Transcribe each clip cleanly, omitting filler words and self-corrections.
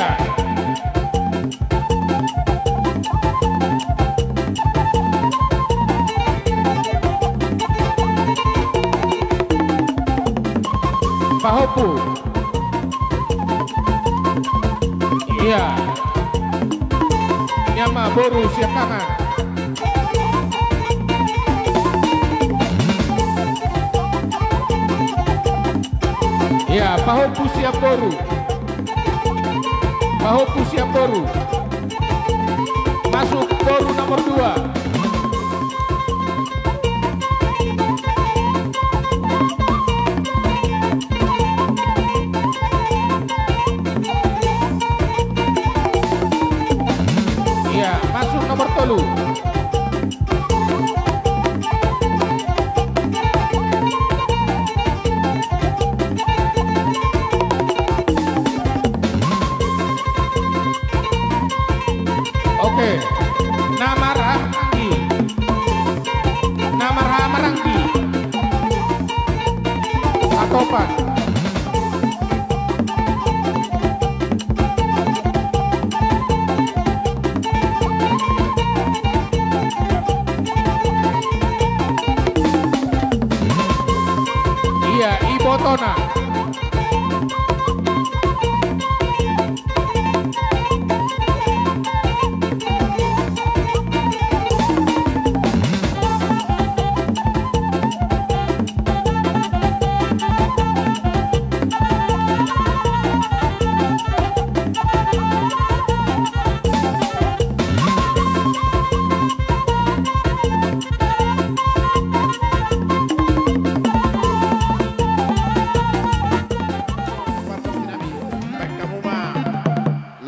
Iya. Pahopu. Iya. Nyama boru siap kanan. Iya, pahopu siap boru. Pahopu siap boru. Masuk boru nomor 2. Iya, masuk nomor 3. Oke, nama Ramanggi, nama Ramaranggi, Atopan. Iya, Ibotona.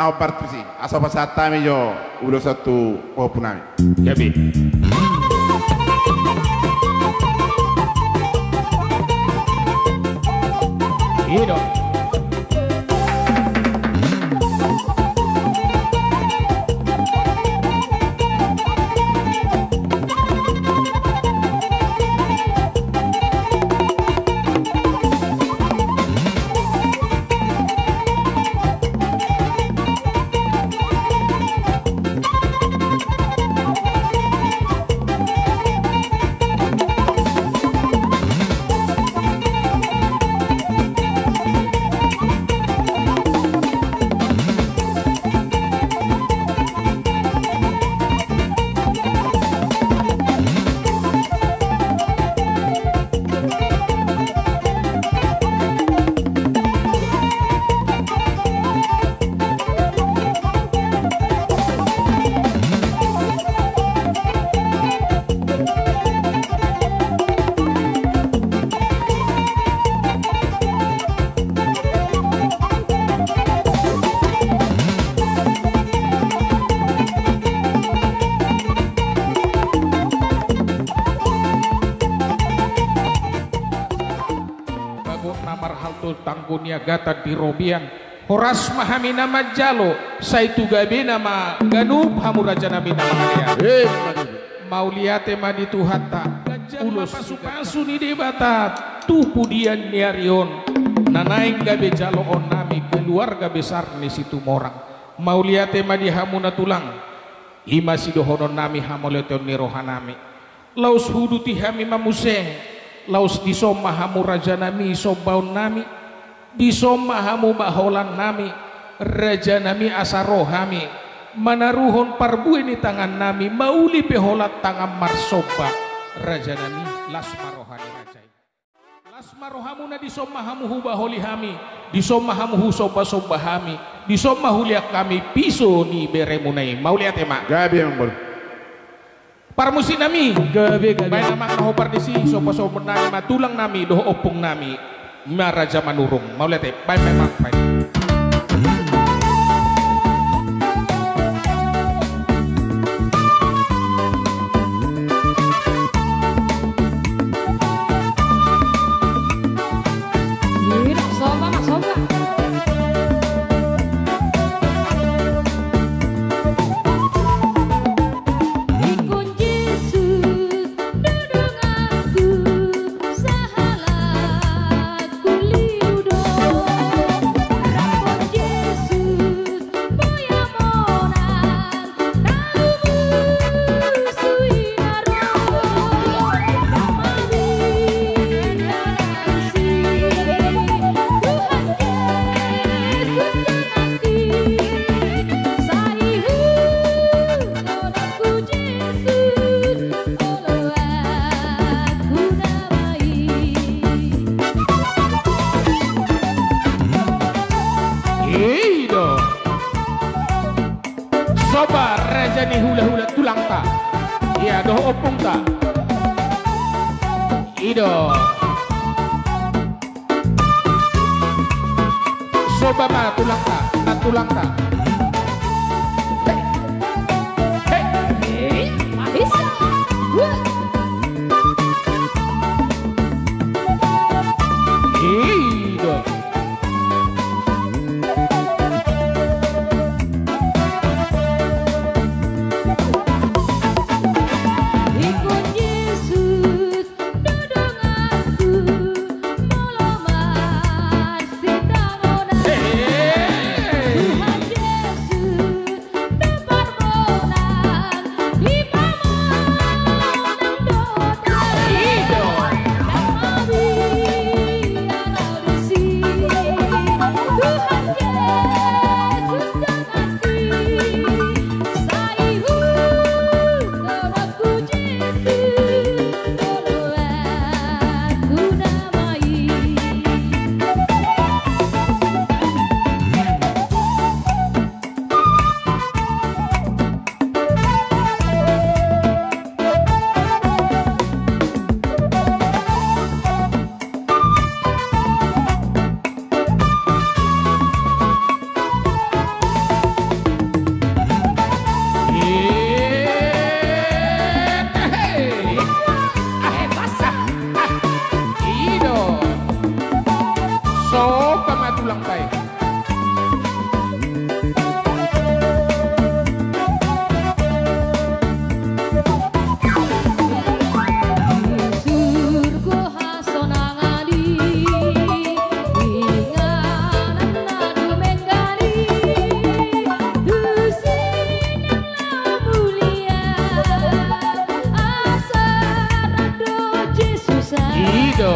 Nau partisi, asal pasatami yo udah satu popunami. Gabi. Iya dong. Tanggunia gata di Robian Horas mahamina majalo Saitu gabe nama Ganup hamuraja nabi nama kalian Mauliate madi tuhata Ulos pasu-pasu ni debata Tupu dian niarion Nanaing gabe jalo on nami Keluarga besar ni situ morang Mauliate madi hamuna tulang Ima sidohonon nami hamoleton ni rohanami Laus huduti hami mamuseng Laus disoma hamuraja nami sobaun nami Disoma hamu baholan nami raja nami asarohami manaruhon parbueni tangan nami mauli beholat tangan marsoba raja nami lasmarohani rajai lasmarohamuna disoma hamu hubaholi hami disoma hamu soba soba hami disoma huliak kami piso ni beremunai mauliat emak Gabi yang baru parmusi nami gabe baik nama naho pardisi soba soba nami matulang nami doh opung nami Maraja manurung mau lihat baik memang baik Soba rajani hula-hula tulang ta. Iya doh opung ta. Ido. Soba ma tulang ta, tulang ta. Bisa. Ido. Ikut Yesus dudung aku melomar sitamonan. Tuhan Yesus berpermohonan di permohonan doa. Ido. Kami aradisi Tuhan Yesus dekati Saihu doaku Yesus doaku namai. Soba ma tulang tay. Surga hasonangani inganan nadu menggali dusinang mulia asarado Yesusan. Ido.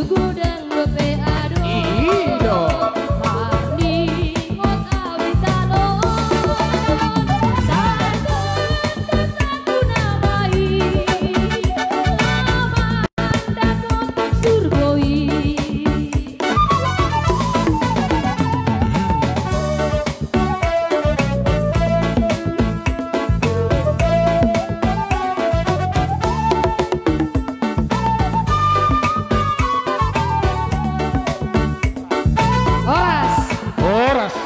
Gudang bepe ado Ido. Marni ngot awitano Sagon tetaku namai Amanda kotak surgoi. Oras. Horas.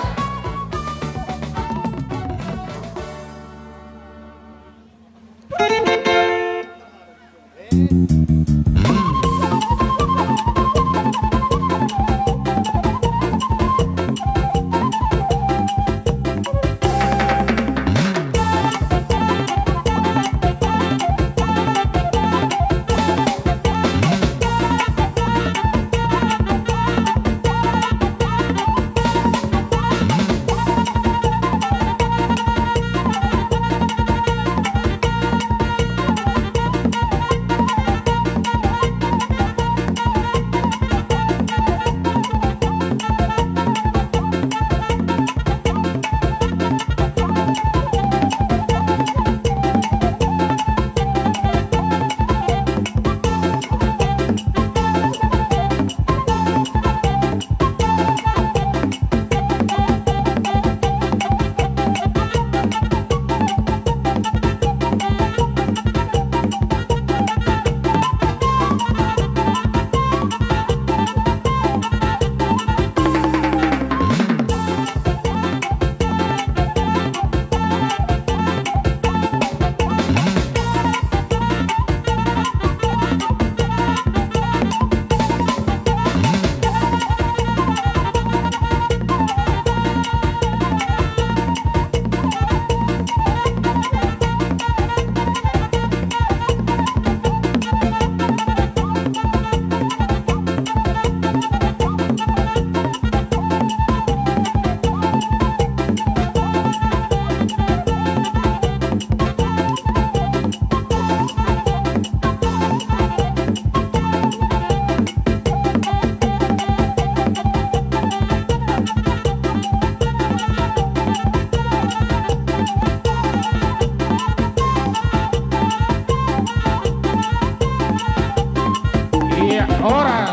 Horas.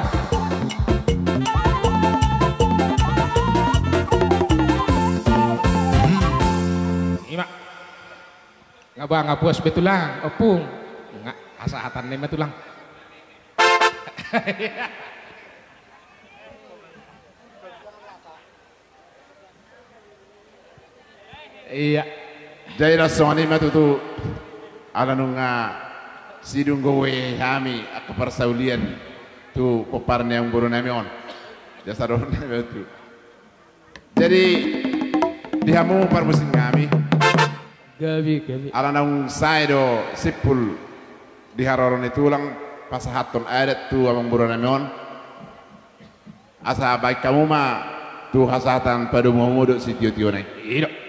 Ima. Ngapuas betulang, opung. Nga asahatan nih betulang. Iya. Jadi langsung ini mah tu ala nunga sidung gowe kami aku persaulian tu peparnya yang baru nami on jasa doon tu. Jadi dihamu parmusin kami Gabi. ala nung saya do sipul diharoron itu lang pasahaton adat tu amang baru nami on asa baik kamu mah tu hasatan pada mau si tio-tio naik.